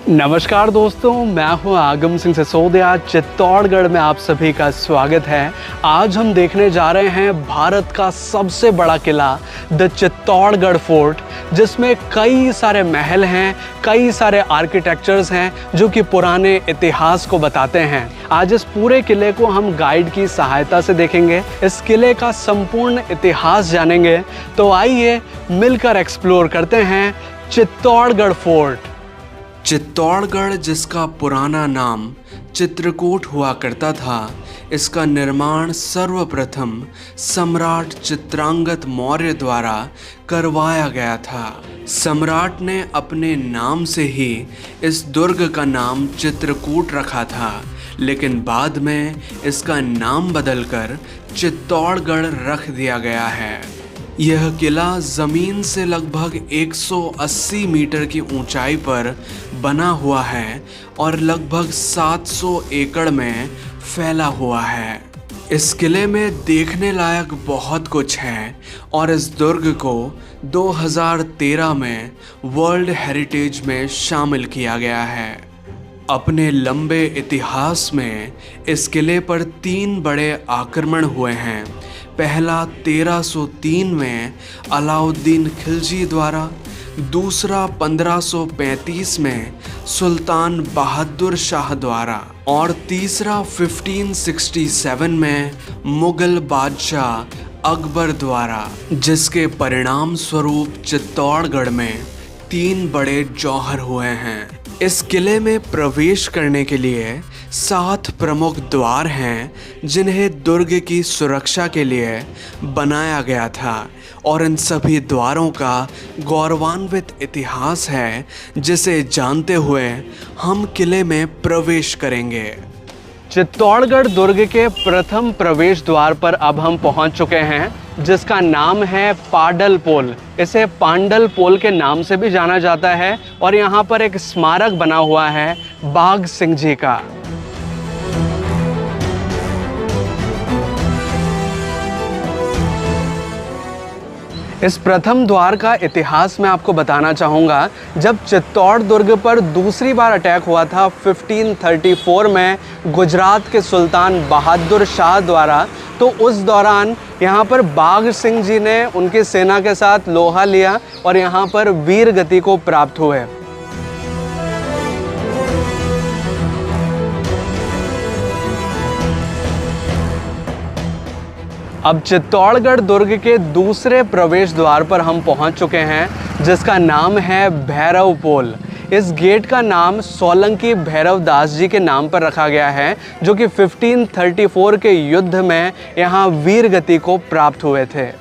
नमस्कार दोस्तों, मैं हूं आगम सिंह सिसोदिया। चित्तौड़गढ़ में आप सभी का स्वागत है। आज हम देखने जा रहे हैं भारत का सबसे बड़ा किला द चित्तौड़गढ़ फोर्ट, जिसमें कई सारे महल हैं, कई सारे आर्किटेक्चर्स हैं जो कि पुराने इतिहास को बताते हैं। आज इस पूरे किले को हम गाइड की सहायता से देखेंगे, इस किले का संपूर्ण इतिहास जानेंगे। तो आइए मिलकर एक्सप्लोर करते हैं चित्तौड़गढ़ फोर्ट। चित्तौड़गढ़, जिसका पुराना नाम चित्रकूट हुआ करता था, इसका निर्माण सर्वप्रथम सम्राट चित्रांगद मौर्य द्वारा करवाया गया था। सम्राट ने अपने नाम से ही इस दुर्ग का नाम चित्रकूट रखा था, लेकिन बाद में इसका नाम बदलकर चित्तौड़गढ़ रख दिया गया है। यह किला ज़मीन से लगभग 180 मीटर की ऊंचाई पर बना हुआ है और लगभग 700 एकड़ में फैला हुआ है। इस किले में देखने लायक बहुत कुछ है और इस दुर्ग को 2013 में वर्ल्ड हेरिटेज में शामिल किया गया है। अपने लंबे इतिहास में इस किले पर 3 बड़े आक्रमण हुए हैं। पहला 1303 में अलाउद्दीन खिलजी द्वारा, दूसरा 1535 में सुल्तान बहादुर शाह द्वारा और तीसरा 1567 में मुगल बादशाह अकबर द्वारा, जिसके परिणाम स्वरूप चित्तौड़गढ़ में 3 बड़े जौहर हुए हैं। इस किले में प्रवेश करने के लिए 7 प्रमुख द्वार हैं, जिन्हें दुर्ग की सुरक्षा के लिए बनाया गया था और इन सभी द्वारों का गौरवान्वित इतिहास है, जिसे जानते हुए हम किले में प्रवेश करेंगे। चित्तौड़गढ़ दुर्ग के प्रथम प्रवेश द्वार पर अब हम पहुंच चुके हैं, जिसका नाम है पाडल पोल। इसे पांडल पोल के नाम से भी जाना जाता है और यहाँ पर एक स्मारक बना हुआ है बाघ सिंह जी का। इस प्रथम द्वार का इतिहास मैं आपको बताना चाहूँगा। जब चित्तौड़ दुर्ग पर दूसरी बार अटैक हुआ था 1534 में गुजरात के सुल्तान बहादुर शाह द्वारा, तो उस दौरान यहाँ पर बाघ सिंह जी ने उनकी सेना के साथ लोहा लिया और यहाँ पर वीर गति को प्राप्त हुए। अब चित्तौड़गढ़ दुर्ग के दूसरे प्रवेश द्वार पर हम पहुंच चुके हैं, जिसका नाम है भैरव पोल। इस गेट का नाम सोलंकी भैरव दास जी के नाम पर रखा गया है, जो कि 1534 के युद्ध में यहाँ वीर गति को प्राप्त हुए थे।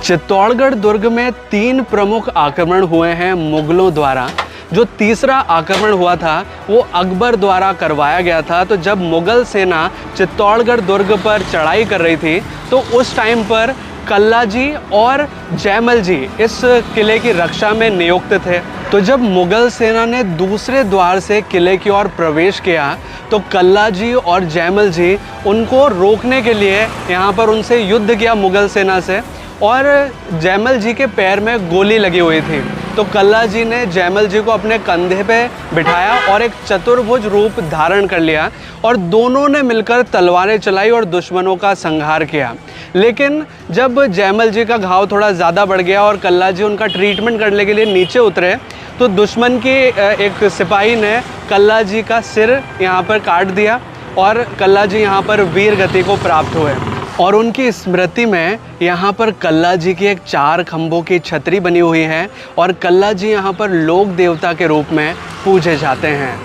चित्तौड़गढ़ दुर्ग में 3 प्रमुख आक्रमण हुए हैं मुगलों द्वारा। जो तीसरा आक्रमण हुआ था वो अकबर द्वारा करवाया गया था। तो जब मुगल सेना चित्तौड़गढ़ दुर्ग पर चढ़ाई कर रही थी, तो उस टाइम पर कल्ला जी और जयमल जी इस किले की रक्षा में नियुक्त थे। तो जब मुगल सेना ने दूसरे द्वार से किले की ओर प्रवेश किया, तो कल्ला जी और जयमल जी उनको रोकने के लिए यहाँ पर उनसे युद्ध किया मुगल सेना से, और जयमल जी के पैर में गोली लगी हुई थी। तो कल्ला जी ने जयमल जी को अपने कंधे पे बिठाया और एक चतुर्भुज रूप धारण कर लिया और दोनों ने मिलकर तलवारें चलाई और दुश्मनों का संहार किया। लेकिन जब जयमल जी का घाव थोड़ा ज़्यादा बढ़ गया और कल्ला जी उनका ट्रीटमेंट करने के लिए नीचे उतरे, तो दुश्मन के एक सिपाही ने कल्ला जी का सिर यहाँ पर काट दिया और कल्ला जी यहाँ पर वीर गति को प्राप्त हुए। और उनकी स्मृति में यहाँ पर कल्ला जी की एक 4 खंभों की छतरी बनी हुई है और कल्ला जी यहाँ पर लोक देवता के रूप में पूजे जाते हैं।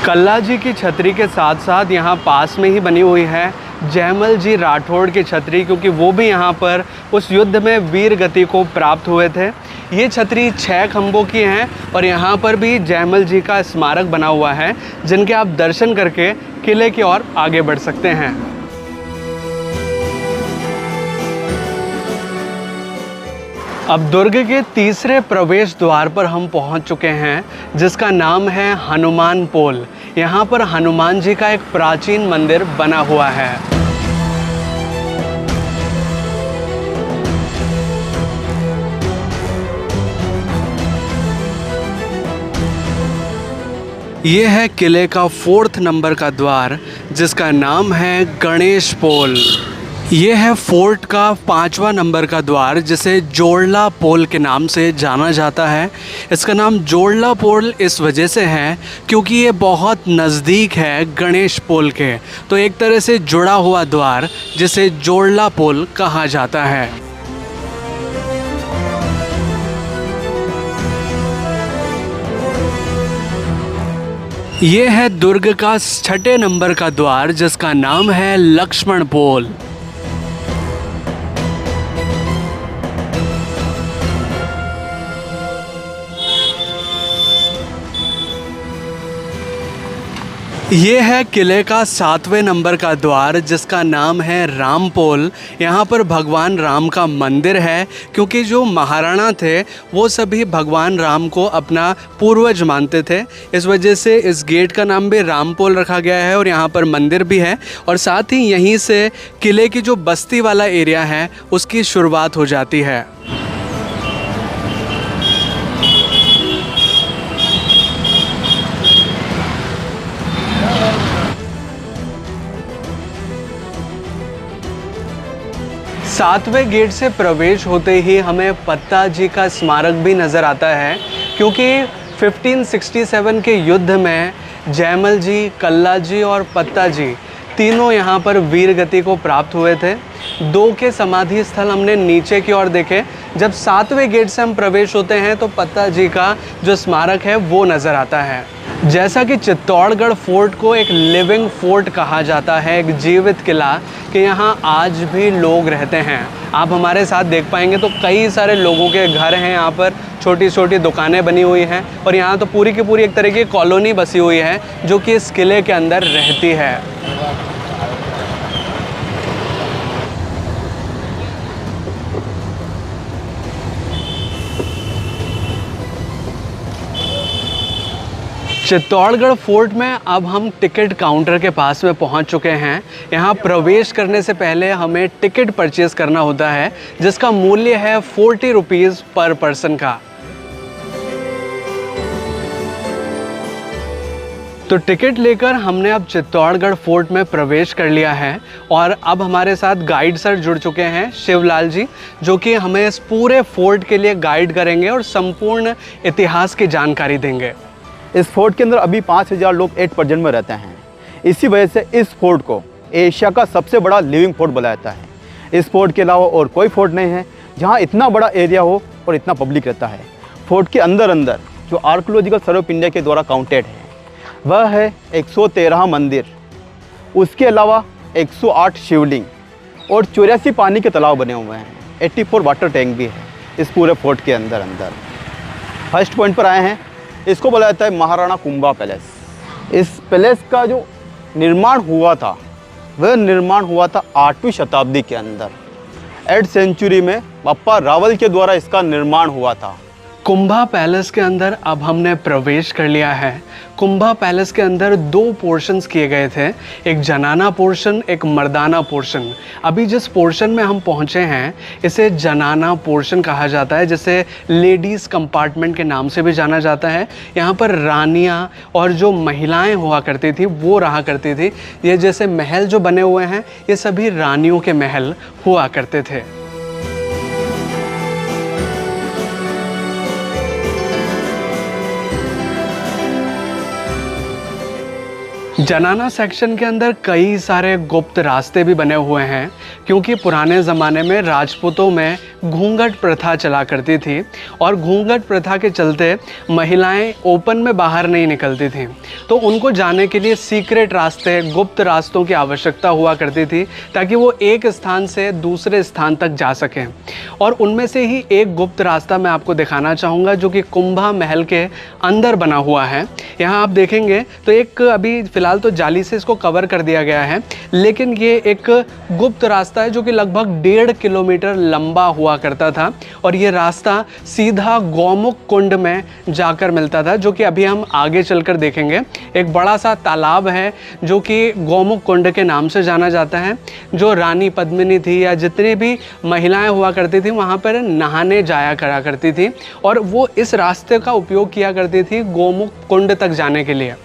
कल्ला जी की छतरी के साथ साथ यहाँ पास में ही बनी हुई है जयमल जी राठौड़ की छतरी, क्योंकि वो भी यहाँ पर उस युद्ध में वीर गति को प्राप्त हुए थे। ये छतरी 6 खंभों की हैं और यहाँ पर भी जयमल जी का स्मारक बना हुआ है, जिनके आप दर्शन करके किले की ओर आगे बढ़ सकते हैं। अब दुर्ग के तीसरे प्रवेश द्वार पर हम पहुंच चुके हैं, जिसका नाम है हनुमान पोल। यहाँ पर हनुमान जी का एक प्राचीन मंदिर बना हुआ है। ये है किले का 4th नंबर का द्वार, जिसका नाम है गणेश पोल। ये है फोर्ट का 5वां नंबर का द्वार, जिसे जोड़ला पोल के नाम से जाना जाता है। इसका नाम जोड़ला पोल इस वजह से है क्योंकि ये बहुत नज़दीक है गणेश पोल के, तो एक तरह से जुड़ा हुआ द्वार जिसे जोड़ला पोल कहा जाता है। ये है दुर्ग का 6ठे नंबर का द्वार, जिसका नाम है लक्ष्मण पोल। ये है किले का 7वें नंबर का द्वार, जिसका नाम है राम पोल। यहाँ पर भगवान राम का मंदिर है, क्योंकि जो महाराणा थे वो सभी भगवान राम को अपना पूर्वज मानते थे। इस वजह से इस गेट का नाम भी राम पोल रखा गया है और यहाँ पर मंदिर भी है। और साथ ही यहीं से किले की जो बस्ती वाला एरिया है उसकी शुरुआत हो जाती है। सातवें गेट से प्रवेश होते ही हमें पत्ता जी का स्मारक भी नज़र आता है, क्योंकि 1567 के युद्ध में जयमल जी, कल्ला जी और पत्ता जी तीनों यहाँ पर वीर गति को प्राप्त हुए थे। 2 के समाधि स्थल हमने नीचे की ओर देखे। जब 7वें गेट से हम प्रवेश होते हैं तो पत्ता जी का जो स्मारक है वो नज़र आता है। जैसा कि चित्तौड़गढ़ फोर्ट को एक लिविंग फोर्ट कहा जाता है, एक जीवित किला, कि यहाँ आज भी लोग रहते हैं। आप हमारे साथ देख पाएंगे तो कई सारे लोगों के घर हैं, यहाँ पर छोटी छोटी दुकानें बनी हुई हैं और यहाँ तो पूरी की पूरी एक तरह की कॉलोनी बसी हुई है जो कि इस किले के अंदर रहती है। चित्तौड़गढ़ फोर्ट में अब हम टिकट काउंटर के पास में पहुंच चुके हैं। यहाँ प्रवेश करने से पहले हमें टिकट परचेज़ करना होता है, जिसका मूल्य है 40 रुपीज़ पर पर्सन का। तो टिकट लेकर हमने अब चित्तौड़गढ़ फोर्ट में प्रवेश कर लिया है और अब हमारे साथ गाइड सर जुड़ चुके हैं, शिवलाल जी, जो कि हमें इस पूरे फोर्ट के लिए गाइड करेंगे और संपूर्ण इतिहास की जानकारी देंगे। इस फोर्ट के अंदर अभी 5000 लोग 8% में रहते हैं। इसी वजह से इस फोर्ट को एशिया का सबसे बड़ा लिविंग फोर्ट बोला जाता है। इस फोर्ट के अलावा और कोई फोर्ट नहीं है जहां इतना बड़ा एरिया हो और इतना पब्लिक रहता है। फोर्ट के अंदर जो आर्कियोलॉजिकल सर्वे ऑफ इंडिया के द्वारा काउंटेड है वह है 113 मंदिर, उसके अलावा 108 शिवलिंग और 84 पानी के तालाब बने हुए हैं। 84 वाटर टैंक भी है इस पूरे फोर्ट के अंदर। फर्स्ट पॉइंट पर आए हैं, इसको बोला जाता है महाराणा कुंभा पैलेस। इस पैलेस का जो निर्माण हुआ था वह निर्माण हुआ था 8वीं शताब्दी के अंदर। 8th सेंचुरी में बप्पा रावल के द्वारा इसका निर्माण हुआ था। कुंभा पैलेस के अंदर अब हमने प्रवेश कर लिया है। कुंभा पैलेस के अंदर 2 पोर्शंस किए गए थे, एक जनाना पोर्शन, एक मर्दाना पोर्शन। अभी जिस पोर्शन में हम पहुंचे हैं इसे जनाना पोर्शन कहा जाता है, जिसे लेडीज़ कंपार्टमेंट के नाम से भी जाना जाता है। यहाँ पर रानियाँ और जो महिलाएं हुआ करती थी वो रहा करती थी। ये जैसे महल जो बने हुए हैं ये सभी रानियों के महल हुआ करते थे। जनाना सेक्शन के अंदर कई सारे गुप्त रास्ते भी बने हुए हैं, क्योंकि पुराने ज़माने में राजपूतों में घूंघट प्रथा चला करती थी और घूंघट प्रथा के चलते महिलाएं ओपन में बाहर नहीं निकलती थीं, तो उनको जाने के लिए सीक्रेट रास्ते, गुप्त रास्तों की आवश्यकता हुआ करती थी ताकि वो एक स्थान से दूसरे स्थान तक जा सकें। और उनमें से ही एक गुप्त रास्ता मैं आपको दिखाना चाहूँगा जो कि कुंभा महल के अंदर बना हुआ है। यहाँ आप देखेंगे तो एक अभी फ़िलहाल तो जाली से इसको कवर कर दिया गया है, लेकिन ये एक गुप्त रास्ता है जो कि लगभग 1.5 किलोमीटर लंबा हुआ करता था और ये रास्ता सीधा गौमुख कुंड में जाकर मिलता था, जो कि अभी हम आगे चलकर देखेंगे। एक बड़ा सा तालाब है जो कि गौमुख कुंड के नाम से जाना जाता है, जो रानी पद्मिनी थी या जितनी भी महिलाएं हुआ करती थी वहाँ पर नहाने जाया करा करती थी और वो इस रास्ते का उपयोग किया करती थी गौमुख कुंड तक जाने के लिए।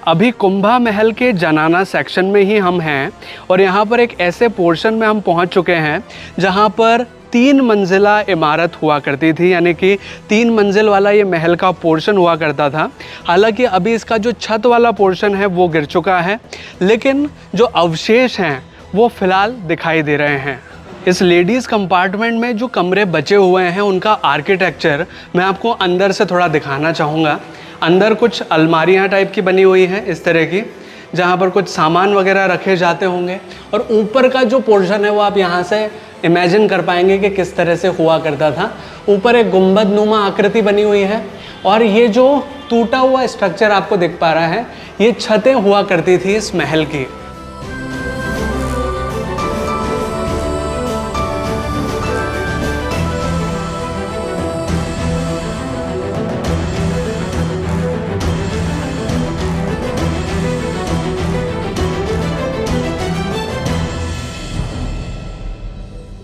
अभी कुंभा महल के जनाना सेक्शन में ही हम हैं और यहाँ पर एक ऐसे पोर्शन में हम पहुँच चुके हैं जहाँ पर 3 मंजिला इमारत हुआ करती थी, यानी कि 3 मंजिल वाला ये महल का पोर्शन हुआ करता था। हालांकि अभी इसका जो छत वाला पोर्शन है वो गिर चुका है, लेकिन जो अवशेष हैं वो फ़िलहाल दिखाई दे रहे हैं। इस लेडीज़ कंपार्टमेंट में जो कमरे बचे हुए हैं उनका आर्किटेक्चर मैं आपको अंदर से थोड़ा दिखाना चाहूँगा। अंदर कुछ अलमारियाँ टाइप की बनी हुई हैं इस तरह की, जहाँ पर कुछ सामान वगैरह रखे जाते होंगे और ऊपर का जो पोर्शन है वो आप यहाँ से इमेजिन कर पाएंगे कि किस तरह से हुआ करता था। ऊपर एक गुंबद नुमा आकृति बनी हुई है और ये जो टूटा हुआ स्ट्रक्चर आपको दिख पा रहा है ये छतें हुआ करती थी इस महल की।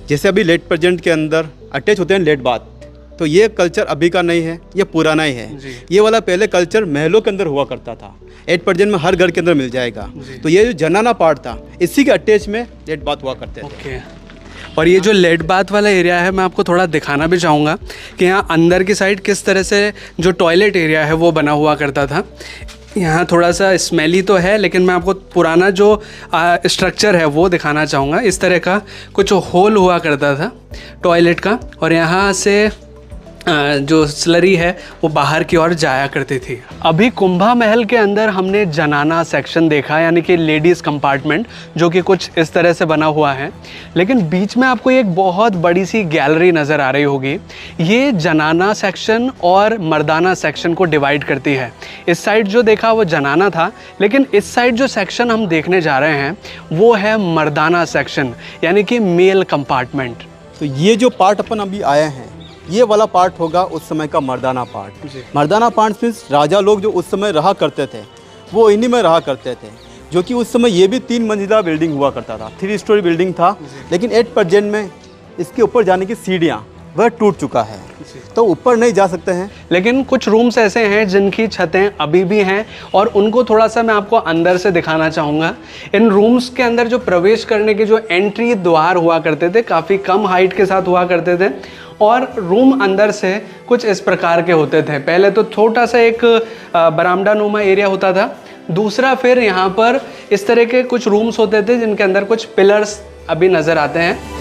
जैसे अभी लेट प्रेजेंट के अंदर अटैच होते हैं लेट बाथ, तो ये कल्चर अभी का नहीं है, ये पुराना ही है। ये वाला पहले कल्चर महलों के अंदर हुआ करता था, एट प्रेजेंट में हर घर के अंदर मिल जाएगा। तो ये जो जनाना पार्ट था इसी के अटैच में लेट बाथ हुआ करते थे। और ये जो लेट बाथ वाला एरिया है मैं आपको थोड़ा दिखाना भी चाहूँगा कि यहाँ अंदर की साइड किस तरह से जो टॉयलेट एरिया है वो बना हुआ करता था। यहाँ थोड़ा सा स्मेली तो है, लेकिन मैं आपको पुराना जो स्ट्रक्चर है वो दिखाना चाहूँगा। इस तरह का कुछ होल हुआ करता था टॉयलेट का और यहाँ से जो स्लरी है वो बाहर की ओर जाया करती थी। अभी कुंभा महल के अंदर हमने जनाना सेक्शन देखा, यानी कि लेडीज़ कंपार्टमेंट, जो कि कुछ इस तरह से बना हुआ है। लेकिन बीच में आपको एक बहुत बड़ी सी गैलरी नज़र आ रही होगी। ये जनाना सेक्शन और मर्दाना सेक्शन को डिवाइड करती है। इस साइड जो देखा वो जनाना था, लेकिन इस साइड जो सेक्शन हम देखने जा रहे हैं वो है मर्दाना सेक्शन, यानी कि मेल कंपार्टमेंट। तो ये जो पार्ट अपन अभी आए हैं ये वाला पार्ट होगा उस समय का मर्दाना पार्ट। मर्दाना पार्ट मीन्स राजा लोग जो उस समय रहा करते थे वो इन्हीं में रहा करते थे, जो कि उस समय ये भी 3 मंजिला बिल्डिंग हुआ करता था, 3 स्टोरी बिल्डिंग था। लेकिन एट प्रेजेंट में इसके ऊपर जाने की सीढ़ियाँ वह टूट चुका है, तो ऊपर नहीं जा सकते हैं। लेकिन कुछ रूम्स ऐसे हैं जिनकी छतें अभी भी हैं और उनको थोड़ा सा मैं आपको अंदर से दिखाना चाहूँगा। इन रूम्स के अंदर जो प्रवेश करने के जो एंट्री द्वार हुआ करते थे काफ़ी कम हाइट के साथ हुआ करते थे और रूम अंदर से कुछ इस प्रकार के होते थे। पहले तो छोटा सा एक बरामदा नुमा एरिया होता था, दूसरा फिर यहाँ पर इस तरह के कुछ रूम्स होते थे जिनके अंदर कुछ पिलर्स अभी नज़र आते हैं।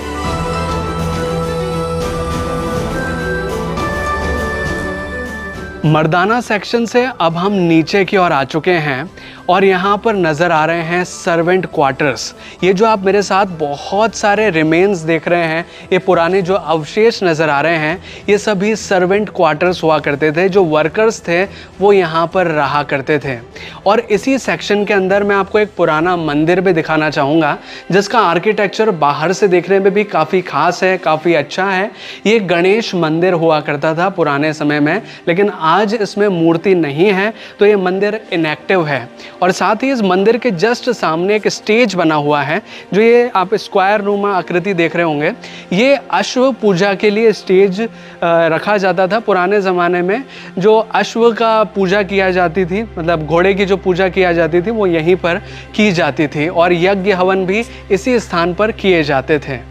मर्दाना सेक्शन से अब हम नीचे की ओर आ चुके हैं और यहाँ पर नज़र आ रहे हैं सर्वेंट क्वार्टर्स। ये जो आप मेरे साथ बहुत सारे रिमेन्स देख रहे हैं, ये पुराने जो अवशेष नज़र आ रहे हैं, ये सभी सर्वेंट क्वार्टर्स हुआ करते थे। जो वर्कर्स थे वो यहाँ पर रहा करते थे। और इसी सेक्शन के अंदर मैं आपको एक पुराना मंदिर भी दिखाना चाहूँगा जिसका आर्किटेक्चर बाहर से देखने में भी काफ़ी खास है, काफ़ी अच्छा है। ये गणेश मंदिर हुआ करता था पुराने समय में, लेकिन आज इसमें मूर्ति नहीं है, तो ये मंदिर इनएक्टिव है। और साथ ही इस मंदिर के जस्ट सामने एक स्टेज बना हुआ है, जो ये आप स्क्वायर नुमा आकृति देख रहे होंगे। ये अश्व पूजा के लिए स्टेज रखा जाता था। पुराने ज़माने में जो अश्व का पूजा किया जाती थी, मतलब घोड़े की जो पूजा किया जाती थी, वो यहीं पर की जाती थी और यज्ञ हवन भी इसी स्थान पर किए जाते थे।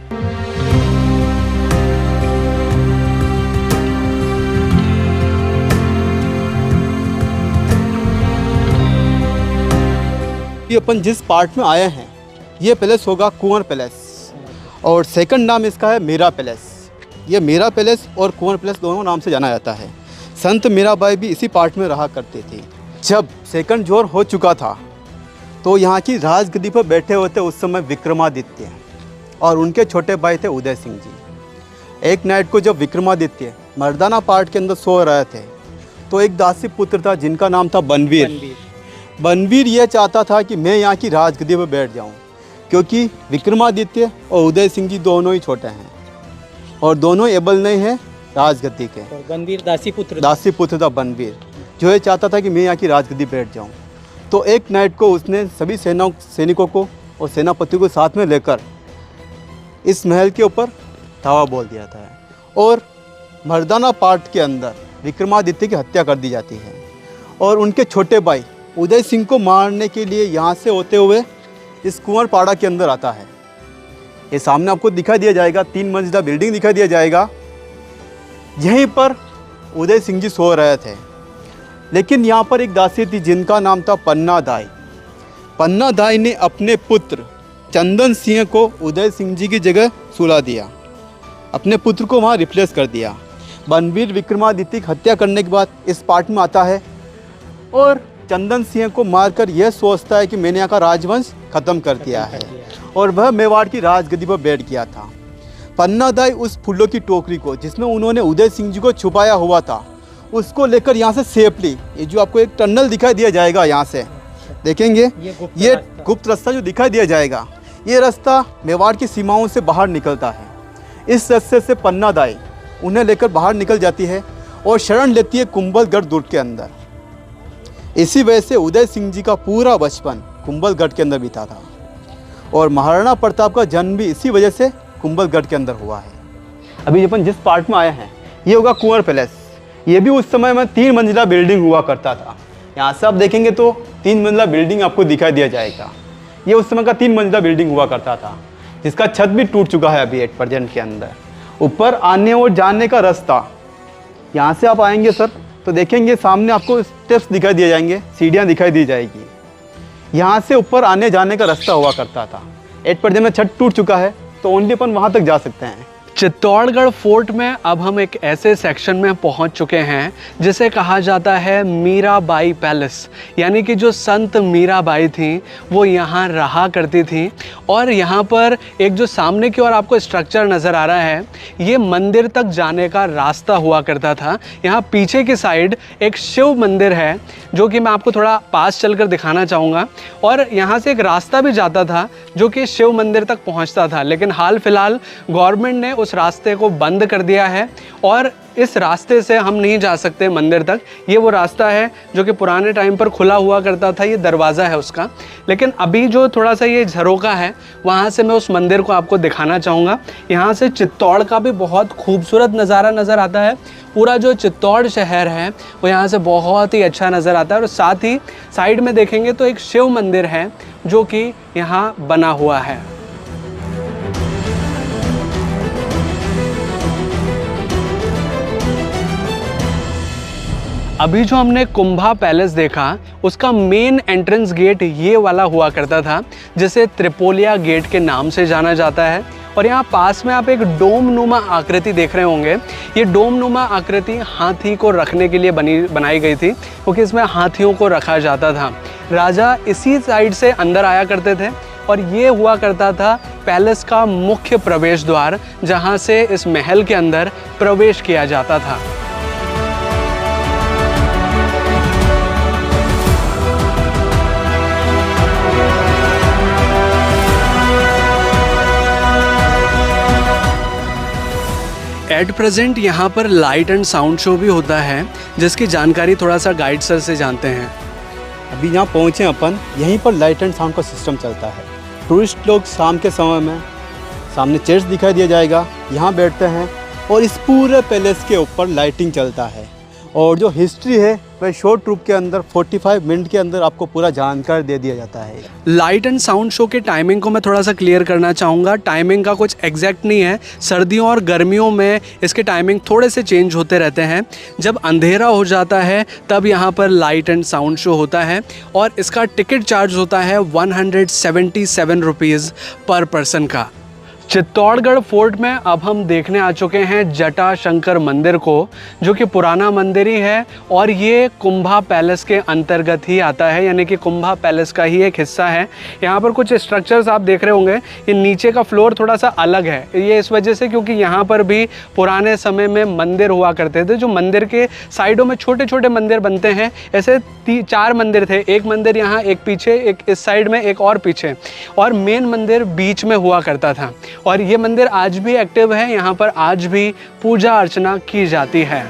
ये अपन जिस पार्ट में आए हैं ये पैलेस होगा कुंवर पैलेस और सेकंड नाम इसका है मीरा पैलेस। ये मीरा पैलेस और कुंवर पैलेस दोनों नाम से जाना जाता है। संत मीराबाई भी इसी पार्ट में रहा करती थी। जब सेकंड जोर हो चुका था तो यहाँ की राजगद्दी पर बैठे हुए थे उस समय विक्रमादित्य और उनके छोटे भाई थे उदय सिंह जी। एक नाइट को जब विक्रमादित्य मर्दाना पार्ट के अंदर सो रहे थे तो एक दासी पुत्र था जिनका नाम था बनवीर। बनवीर यह चाहता था कि मैं यहाँ की राजगद्दी पर बैठ जाऊँ, क्योंकि विक्रमादित्य और उदय सिंह जी दोनों ही छोटे हैं और दोनों एबल नहीं हैं राजगद्दी के। और बनवीर दासी पुत्र था बनवीर, जो ये चाहता था कि मैं यहाँ की राजगद्दी बैठ जाऊँ। तो एक नाइट को उसने सभी सैनिकों को और सेनापति को साथ में लेकर इस महल के ऊपर धावा बोल दिया था और मर्दाना पाठ के अंदर विक्रमादित्य की हत्या कर दी जाती है और उनके छोटे भाई उदय सिंह को मारने के लिए यहाँ से होते हुए इस कुंवरपाड़ा के अंदर आता है। ये सामने आपको दिखाई दिया जाएगा, 3 मंजिला बिल्डिंग दिखाई दिया जाएगा। यहीं पर उदय सिंह जी सो रहे थे, लेकिन यहाँ पर एक दासी थी जिनका नाम था पन्ना दाई। पन्ना दाई ने अपने पुत्र चंदन सिंह को उदय सिंह जी की जगह सुला दिया, अपने पुत्र को वहाँ रिप्लेस कर दिया। बनवीर विक्रमादित्य की हत्या करने के बाद इस पार्ट में आता है और चंदन सिंह को मारकर यह सोचता है कि मैंने यहाँ का राजवंश खत्म कर दिया है और वह मेवाड़ की राजगद्दी पर बैठ गया था। पन्ना दाई उस फूलों की टोकरी को जिसमें उन्होंने उदय सिंह जी को छुपाया हुआ था, उसको लेकर यहाँ से सेफली, ये जो आपको एक टनल दिखाई दिया जाएगा, यहाँ से देखेंगे ये गुप्त रास्ता जो दिखाई दिया जाएगा, ये रास्ता मेवाड़ की सीमाओं से बाहर निकलता है। इस रास्ते से पन्ना दाई उन्हें लेकर बाहर निकल जाती है और शरण लेती है कुंभलगढ़ दुर्ग के अंदर। इसी वजह से उदय सिंह जी का पूरा बचपन कुंभलगढ़ के अंदर बीता था और महाराणा प्रताप का जन्म भी इसी वजह से कुंभलगढ़ के अंदर हुआ है। अभी अपन जिस पार्ट में आए हैं ये होगा कुंवर पैलेस। ये भी उस समय में 3 मंजिला बिल्डिंग हुआ करता था। यहाँ से आप देखेंगे तो 3 मंजिला बिल्डिंग आपको दिखाई दिया जाएगा। ये उस समय का 3 मंजिला बिल्डिंग हुआ करता था, जिसका छत भी टूट चुका है अभी एट प्रेजेंट के अंदर। ऊपर आने और जाने का रास्ता, यहाँ से आप आएंगे सर तो देखेंगे सामने आपको स्टेप्स दिखाई दिए जाएंगे, सीढ़ियाँ दिखाई दी जाएगी। यहाँ से ऊपर आने जाने का रास्ता हुआ करता था। एट प्रेजेंट में छत टूट चुका है तो ओनली अपन वहाँ तक जा सकते हैं। चित्तौड़गढ़ फोर्ट में अब हम एक ऐसे सेक्शन में पहुंच चुके हैं जिसे कहा जाता है मीराबाई पैलेस, यानी कि जो संत मीराबाई थी वो यहाँ रहा करती थी। और यहाँ पर एक जो सामने की ओर आपको स्ट्रक्चर नज़र आ रहा है, ये मंदिर तक जाने का रास्ता हुआ करता था। यहाँ पीछे की साइड एक शिव मंदिर है जो कि मैं आपको थोड़ा पास चलकर दिखाना चाहूँगा, और यहाँ से एक रास्ता भी जाता था जो कि शिव मंदिर तक पहुँचता था। लेकिन हाल फिलहाल गवर्नमेंट ने उस रास्ते को बंद कर दिया है और इस रास्ते से हम नहीं जा सकते मंदिर तक। ये वो रास्ता है जो कि पुराने टाइम पर खुला हुआ करता था, ये दरवाज़ा है उसका। लेकिन अभी जो थोड़ा सा ये झरोका है वहाँ से मैं उस मंदिर को आपको दिखाना चाहूँगा। यहाँ से चित्तौड़ का भी बहुत खूबसूरत नज़ारा नज़र आता है। पूरा जो चित्तौड़ शहर है वो यहाँ से बहुत ही अच्छा नज़र आता है। और साथ ही साइड में देखेंगे तो एक शिव मंदिर है जो कि यहाँ बना हुआ है। अभी जो हमने कुंभा पैलेस देखा उसका मेन एंट्रेंस गेट ये वाला हुआ करता था, जिसे त्रिपोलिया गेट के नाम से जाना जाता है। और यहाँ पास में आप एक डोम नुमा आकृति देख रहे होंगे। ये डोम नुमा आकृति हाथी को रखने के लिए बनाई गई थी, क्योंकि इसमें हाथियों को रखा जाता था। राजा इसी साइड से अंदर आया करते थे और ये हुआ करता था पैलेस का मुख्य प्रवेश द्वार, जहाँ से इस महल के अंदर प्रवेश किया जाता था। एट प्रेजेंट यहाँ पर लाइट एंड साउंड शो भी होता है, जिसकी जानकारी थोड़ा सा गाइड सर से जानते हैं। अभी यहाँ पहुँचे अपन, यहीं पर लाइट एंड साउंड का सिस्टम चलता है। टूरिस्ट लोग शाम के समय में सामने चेयर्स दिखाई दिया जाएगा, यहाँ बैठते हैं और इस पूरे पैलेस के ऊपर लाइटिंग चलता है। और जो हिस्ट्री है वह शॉर्ट ट्रूप के अंदर 45 मिनट के अंदर आपको पूरा जानकारी दे दिया जाता है। लाइट एंड साउंड शो के टाइमिंग को मैं थोड़ा सा क्लियर करना चाहूँगा। टाइमिंग का कुछ एग्जैक्ट नहीं है, सर्दियों और गर्मियों में इसके टाइमिंग थोड़े से चेंज होते रहते हैं। जब अंधेरा हो जाता है तब यहाँ पर लाइट एंड साउंड शो होता है और इसका टिकट चार्ज होता है 177 रुपीज़ पर पर्सन का। चित्तौड़गढ़ फोर्ट में अब हम देखने आ चुके हैं जटाशंकर मंदिर को, जो कि पुराना मंदिर ही है और ये कुंभा पैलेस के अंतर्गत ही आता है, यानी कि कुंभा पैलेस का ही एक हिस्सा है। यहाँ पर कुछ स्ट्रक्चर्स आप देख रहे होंगे, ये नीचे का फ्लोर थोड़ा सा अलग है, ये इस वजह से क्योंकि यहाँ पर भी पुराने समय में मंदिर हुआ करते थे। जो मंदिर के साइडों में छोटे छोटे मंदिर बनते हैं, ऐसे 4 मंदिर थे, एक मंदिर यहाँ, एक पीछे, एक इस साइड में, एक और पीछे, और मेन मंदिर बीच में हुआ करता था। और ये मंदिर आज भी एक्टिव है, यहाँ पर आज भी पूजा अर्चना की जाती है।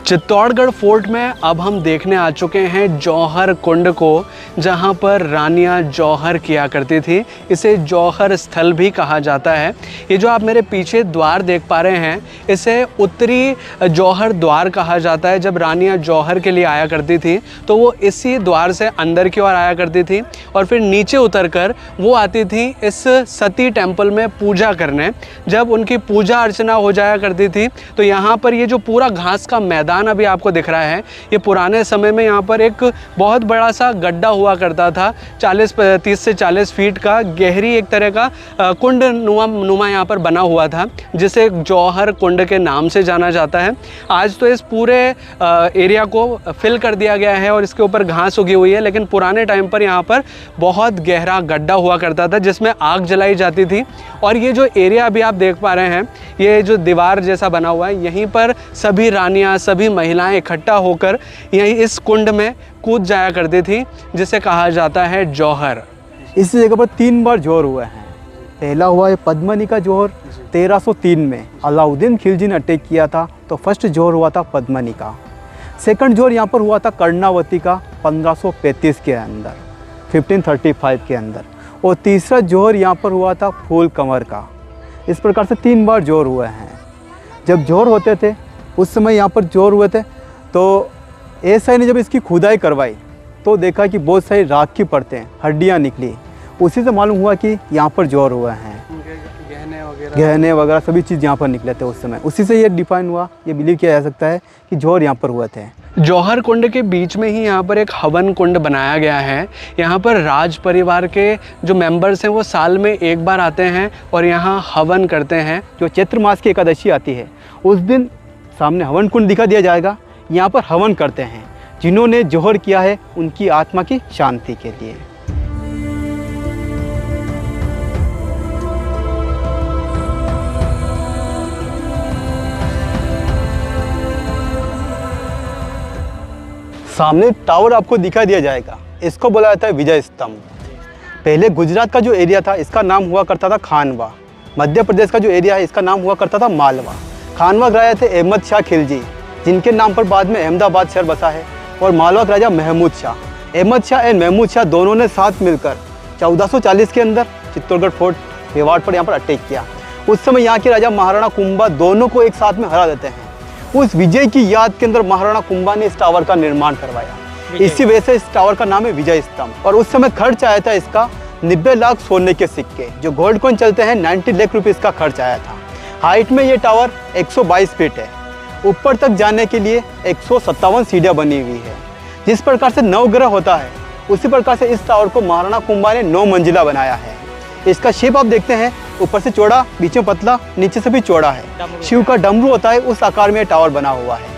चित्तौड़गढ़ फोर्ट में अब हम देखने आ चुके हैं जौहर कुंड को, जहां पर रानियां जौहर किया करती थी। इसे जौहर स्थल भी कहा जाता है। ये जो आप मेरे पीछे द्वार देख पा रहे हैं, इसे उत्तरी जौहर द्वार कहा जाता है। जब रानियां जौहर के लिए आया करती थी तो वो इसी द्वार से अंदर की ओर आया करती थी और फिर नीचे उतरकर वो आती थी इस सती टेम्पल में पूजा करने। जब उनकी पूजा अर्चना हो जाया करती थी तो यहाँ पर ये जो पूरा घास का मैदान अभी आपको दिख रहा है, ये पुराने समय में यहाँ पर एक बहुत बड़ा सा गड्ढा हुआ करता था, 30 से 40 फीट का गहरी एक तरह का कुंड नुमा यहाँ पर बना हुआ था, जिसे जौहर कुंड के नाम से जाना जाता है। आज तो इस पूरे एरिया को फिल कर दिया गया है और इसके ऊपर घास उगी हुई है, लेकिन पुराने टाइम पर यहाँ पर बहुत गहरा गड्ढा हुआ करता था जिसमें आग जलाई जाती थी। और ये जो एरिया अभी आप देख पा रहे हैं, ये जो दीवार जैसा बना हुआ है, यहीं पर सभी रानियाँ, सभी महिलाएं इकट्ठा होकर यहीं इस कुंड में कूद जाया करती थी, जिसे कहा जाता है जौहर। इस जगह पर 3 बार जोहर हुआ है। पहला हुआ है पद्मनी का जोहर 1303 में, अलाउद्दीन खिलजी ने अटैक किया था, तो फर्स्ट जोहर हुआ था पद्मनी का। सेकंड जोहर यहाँ पर हुआ था कर्णावती का 1535 के अंदर, 1535 के अंदर। और तीसरा जोहर यहाँ पर हुआ था फूल कंवर का। इस प्रकार से 3 बार जोहर हुए हैं। जब जोहर होते थे उस समय यहाँ पर जोहर हुए थे, तो एएसआई ने जब इसकी खुदाई करवाई तो देखा कि बहुत सारी राख की परतें, हड्डियाँ निकली। उसी से मालूम हुआ कि यहाँ पर जोहर हुए हैं। गहने वगैरह सभी चीज़ यहाँ पर निकले थे उस समय। उसी से ये डिफाइन हुआ, ये बिलीव किया जा सकता है कि जोहर यहाँ पर हुए थे। जौहर कुंड के बीच में ही यहाँ पर एक हवन कुंड बनाया गया है। यहाँ पर राज परिवार के जो मेंबर्स हैं वो साल में एक बार आते हैं और यहाँ हवन करते हैं। जो चैत्र मास की एकादशी आती है उस दिन सामने हवन कुंड दिखा दिया जाएगा, यहाँ पर हवन करते हैं। जिन्होंने जोहर किया है उनकी आत्मा की शांति के लिए। सामने टावर आपको दिखा दिया जाएगा, इसको बोला जाता है विजय स्तंभ। पहले गुजरात का जो एरिया था इसका नाम हुआ करता था खानवा। मध्य प्रदेश का जो एरिया है इसका नाम हुआ करता था मालवा। खानवा के राजा थे अहमद शाह खिलजी, जिनके नाम पर बाद में अहमदाबाद शहर बसा है। और मालवा के राजा महमूद शाह, अहमद शाह एंड महमूद शाह दोनों ने साथ मिलकर 1440 के अंदर चित्तौड़गढ़ फोर्ट मेवाड़ पर यहाँ पर अटैक किया। उस समय यहाँ के राजा महाराणा कुंभा दोनों को एक साथ में हरा देते हैं। उस विजय की याद के अंदर महाराणा कुंभा ने इस टावर का निर्माण करवाया। इसी वजह से इस टावर का नाम है विजय स्तंभ। और उस समय खर्च आया था इसका 90 लाख सोने के सिक्के, जो गोल्ड कॉइन चलते हैं, 90 लाख रुपये इसका खर्च आया था। हाइट में ये टावर 122 फीट है। ऊपर तक जाने के लिए 157 सीढ़ियाँ बनी हुई है। जिस प्रकार से नवग्रह होता है उसी प्रकार से इस टावर को महाराणा कुंभा ने 9 मंजिला बनाया है। इसका शेप आप देखते हैं, ऊपर से चौड़ा, बीच में पतला, नीचे से भी चौड़ा है। शिव का डमरू होता है उस आकार में टावर बना हुआ है।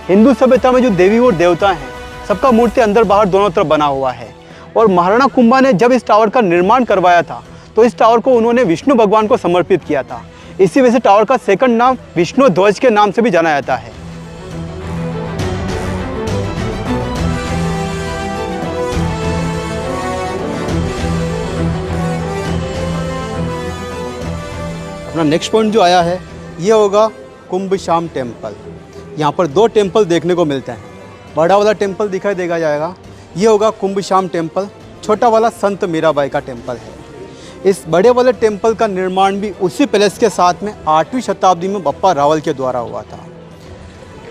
हिंदू सभ्यता में जो देवी और देवता हैं सबका मूर्ति अंदर बाहर दोनों तरफ बना हुआ है। और महाराणा कुंभा ने जब इस टावर का निर्माण करवाया था तो इस टावर को उन्होंने विष्णु भगवान को समर्पित किया था। इसी वजह से टावर का सेकंड नाम विष्णु ध्वज के नाम से भी जाना जाता है। अपना नेक्स्ट पॉइंट जो आया है ये होगा कुंभ श्याम टेम्पल। यहाँ पर 2 टेम्पल देखने को मिलते हैं। बड़ा वाला टेम्पल दिखाई देगा जाएगा, ये होगा कुंभ श्याम टेम्पल। छोटा वाला संत मीराबाई का टेम्पल है। इस बड़े वाले टेम्पल का निर्माण भी उसी पैलेस के साथ में 8वीं शताब्दी में बप्पा रावल के द्वारा हुआ था।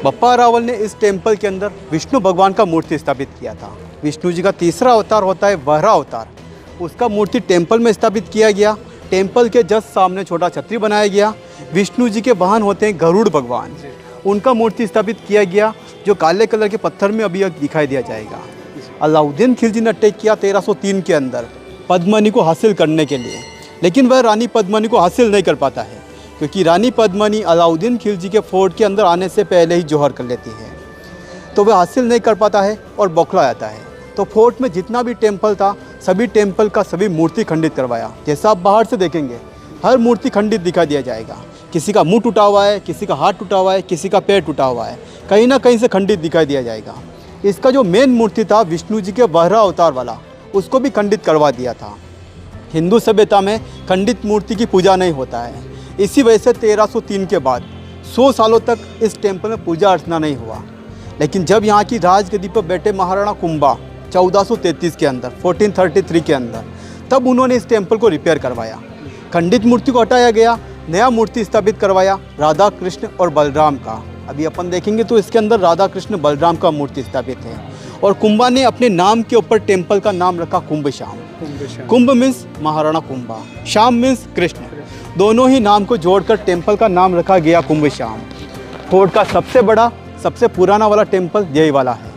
बप्पा रावल ने इस टेम्पल के अंदर विष्णु भगवान का मूर्ति स्थापित किया था। विष्णु जी का तीसरा अवतार होता है वराह अवतार, उसका मूर्ति टेम्पल में स्थापित किया गया। टेम्पल के जस्ट सामने छोटा छतरी बनाया गया। विष्णु जी के वाहन होते हैं गरुड़ भगवान, उनका मूर्ति स्थापित किया गया जो काले कलर के पत्थर में अभी दिखाई दिया जाएगा। अलाउद्दीन खिलजी ने अटैक किया 1303 के अंदर पद्मनी को हासिल करने के लिए, लेकिन वह रानी पद्मनी को हासिल नहीं कर पाता है क्योंकि रानी पद्मनी अलाउद्दीन खिलजी के फोर्ट के अंदर आने से पहले ही जौहर कर लेती है, तो वह हासिल नहीं कर पाता है और बौखला जाता है। तो फोर्ट में जितना भी टेम्पल था सभी टेम्पल का सभी मूर्ति खंडित करवाया। जैसा आप बाहर से देखेंगे हर मूर्ति खंडित दिखाई दिया जाएगा। किसी का मुंह टूटा हुआ है, किसी का हाथ टूटा हुआ है, किसी का पैर टूटा हुआ है, कहीं ना कहीं से खंडित दिखाई दिया जाएगा। इसका जो मेन मूर्ति था विष्णु जी के वहरा अवतार वाला, उसको भी खंडित करवा दिया था। हिंदू सभ्यता में खंडित मूर्ति की पूजा नहीं होता है, इसी वजह से 1303 के बाद 100 सालों तक इस टेम्पल में पूजा अर्चना नहीं हुआ। लेकिन जब यहाँ की राजगद्दी पर बैठे महाराणा कुंभा 1433 के अंदर 1433 के अंदर, तब उन्होंने इस टेम्पल को रिपेयर करवाया। खंडित मूर्ति को हटाया गया, नया मूर्ति स्थापित करवाया राधा कृष्ण और बलराम का। अभी अपन देखेंगे तो इसके अंदर राधा कृष्ण बलराम का मूर्ति स्थापित है। और कुंभा ने अपने नाम के ऊपर टेम्पल का नाम रखा कुंभ श्याम। कुंभ मीन्स महाराणा कुंभा, श्याम मीन्स कृष्ण, दोनों ही नाम को जोड़कर टेम्पल का नाम रखा गया कुंभ श्याम। फोर्ट का सबसे बड़ा सबसे पुराना वाला टेम्पल यही वाला है।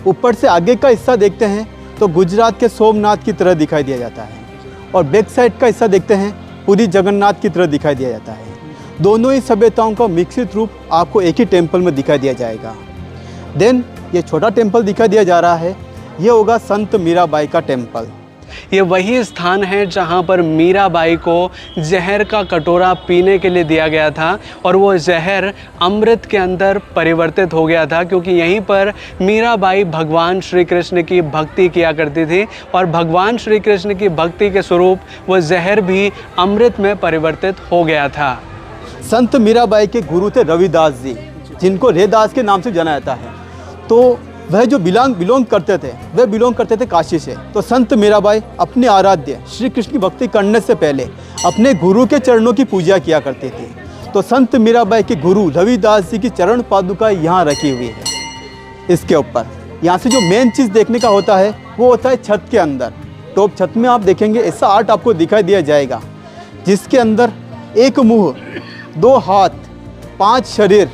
ऊपर से आगे का हिस्सा देखते हैं तो गुजरात के सोमनाथ की तरह दिखाई दिया जाता है, और बैक साइड का हिस्सा देखते हैं पूरी जगन्नाथ की तरह दिखाई दिया जाता है। दोनों ही सभ्यताओं का मिश्रित रूप आपको एक ही टेम्पल में दिखाई दिया जाएगा। देन ये छोटा टेम्पल दिखाई दिया जा रहा है, ये होगा संत मीराबाई का टेम्पल। ये वही स्थान है जहाँ पर मीराबाई को जहर का कटोरा पीने के लिए दिया गया था और वो जहर अमृत के अंदर परिवर्तित हो गया था, क्योंकि यहीं पर मीराबाई भगवान श्री कृष्ण की भक्ति किया करती थी और भगवान श्री कृष्ण की भक्ति के स्वरूप वो जहर भी अमृत में परिवर्तित हो गया था। संत मीराबाई के गुरु थे रविदास जी, जिनको रेदास के नाम से जाना जाता है। तो वह जो बिलोंग करते थे काशी से। तो संत मीराबाई अपने आराध्य श्री कृष्ण की भक्ति करने से पहले अपने गुरु के चरणों की पूजा किया करते थे। तो संत मीराबाई के गुरु रविदास जी की चरण पादुका यहाँ रखी हुई है। इसके ऊपर यहाँ से जो मेन चीज़ देखने का होता है वो होता है छत के अंदर। टॉप छत में आप देखेंगे ऐसा आर्ट आपको दिखाई दिया जाएगा, जिसके अंदर एक मुँह, 2 हाथ, 5 शरीर,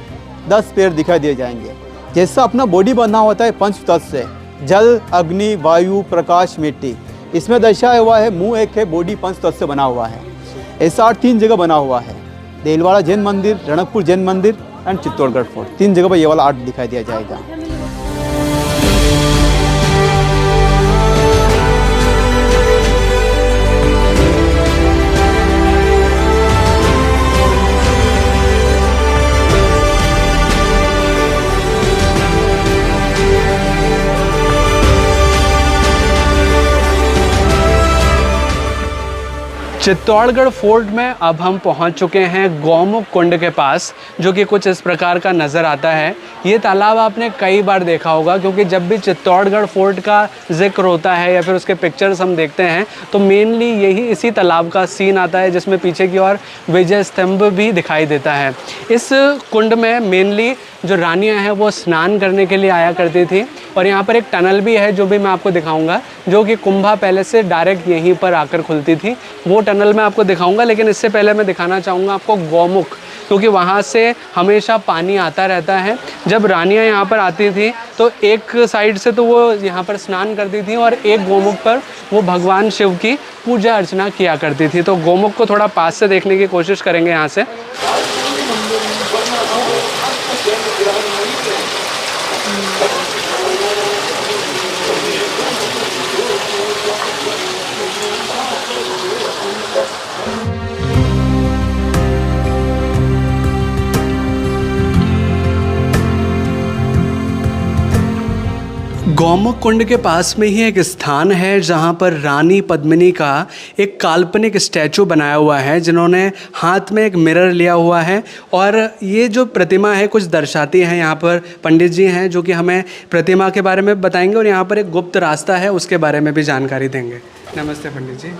10 पैर दिखाई दिए जाएंगे। जैसा अपना बॉडी बना होता है पंच तत्व से, जल, अग्नि, वायु, प्रकाश, मिट्टी, इसमें दर्शाया हुआ है मुंह एक है, बॉडी पंच तत्व से बना हुआ है। ऐसा आर्ट 3 जगह बना हुआ है, देलवाड़ा जैन मंदिर, रणकपुर जैन मंदिर एंड चित्तौड़गढ़ फोर्ट। 3 जगह पर ये वाला आर्ट दिखाई दिया जाएगा। चित्तौड़गढ़ फोर्ट में अब हम पहुंच चुके हैं गौमुख कुंड के पास, जो कि कुछ इस प्रकार का नज़र आता है। ये तालाब आपने कई बार देखा होगा, क्योंकि जब भी चित्तौड़गढ़ फोर्ट का जिक्र होता है या फिर उसके पिक्चर्स हम देखते हैं तो मेनली यही इसी तालाब का सीन आता है, जिसमें पीछे की ओर विजय स्तंभ भी दिखाई देता है। इस कुंड में मेनली जो रानियां हैं वो स्नान करने के लिए आया करती थी, और यहाँ पर एक टनल भी है जो भी मैं आपको दिखाऊंगा, जो कि कुंभा पैलेस से डायरेक्ट यहीं पर आकर खुलती थी। वो टनल मैं आपको दिखाऊंगा, लेकिन इससे पहले मैं दिखाना चाहूँगा आपको गौमुख, क्योंकि वहाँ से हमेशा पानी आता रहता है। जब रानियां यहाँ पर आती थी तो एक साइड से तो वो यहाँ पर स्नान करती थी और एक गौमुख पर वो भगवान शिव की पूजा अर्चना किया करती थी। तो गौमुख को थोड़ा पास से देखने की कोशिश करेंगे यहाँ से। गौमुख कुंड के पास में ही एक स्थान है जहाँ पर रानी पद्मिनी का एक काल्पनिक स्टैचू बनाया हुआ है, जिन्होंने हाथ में एक मिरर लिया हुआ है। और ये जो प्रतिमा है कुछ दर्शाती है। यहाँ पर पंडित जी हैं जो कि हमें प्रतिमा के बारे में बताएंगे, और यहाँ पर एक गुप्त रास्ता है उसके बारे में भी जानकारी देंगे। नमस्ते पंडित जी।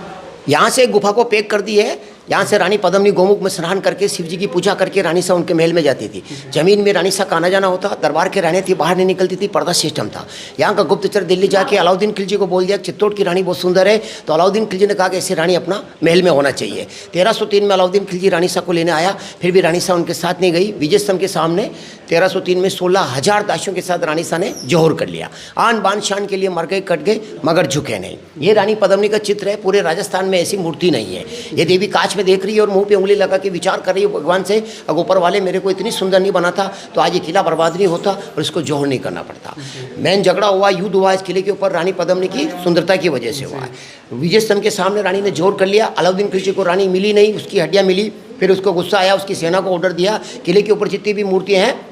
यहाँ से गुफा को पैक कर दी है, यहाँ से रानी पद्मिनी गोमुख में स्नान करके शिव जी की पूजा करके रानी सा उनके महल में जाती थी। जमीन में रानी सा का आना जाना होता, दरबार के रानी थी, बाहर नहीं निकलती थी, पर्दा सिस्टम था। यहाँ का गुप्तचर दिल्ली जाके अलाउद्दीन खिलजी को बोल दिया चित्तौड़ की रानी बहुत सुंदर है, तो अलाउद्दीन खिलजी ने कहा कि ऐसी रानी अपना महल में होना चाहिए। 1303 में अलाउद्दीन खिलजी रानी सा को लेने आया, फिर भी रानी सा उनके साथ नहीं गई। विजय स्तंभ के सामने 1303 में 16,000 दासियों के साथ रानी सा ने जौहर कर लिया। आन बान शान के लिए मर गए, कट गए, मगर झुके नहीं। ये रानी पद्मिनी का चित्र है। पूरे राजस्थान में ऐसी मूर्ति नहीं है। ये देवी कांच में देख रही है और मुंह पे उंगली लगा के विचार कर रही है भगवान से, अगर ऊपर वाले मेरे को इतनी सुंदर नहीं बना था तो आज ये किला बर्बाद नहीं होता और इसको जौहर नहीं करना पड़ता। मेन झगड़ा हुआ, युद्ध हुआ इस किले के ऊपर रानी पद्मिनी की सुंदरता की वजह से हुआ है। विजय स्तंभ के सामने रानी ने जौहर कर लिया। अलाउद्दीन खिलजी को रानी मिली नहीं, उसकी हड्डियां मिली। फिर उसको गुस्सा आया, उसकी सेना को ऑर्डर दिया किले के ऊपर जितनी भी मूर्तियां हैं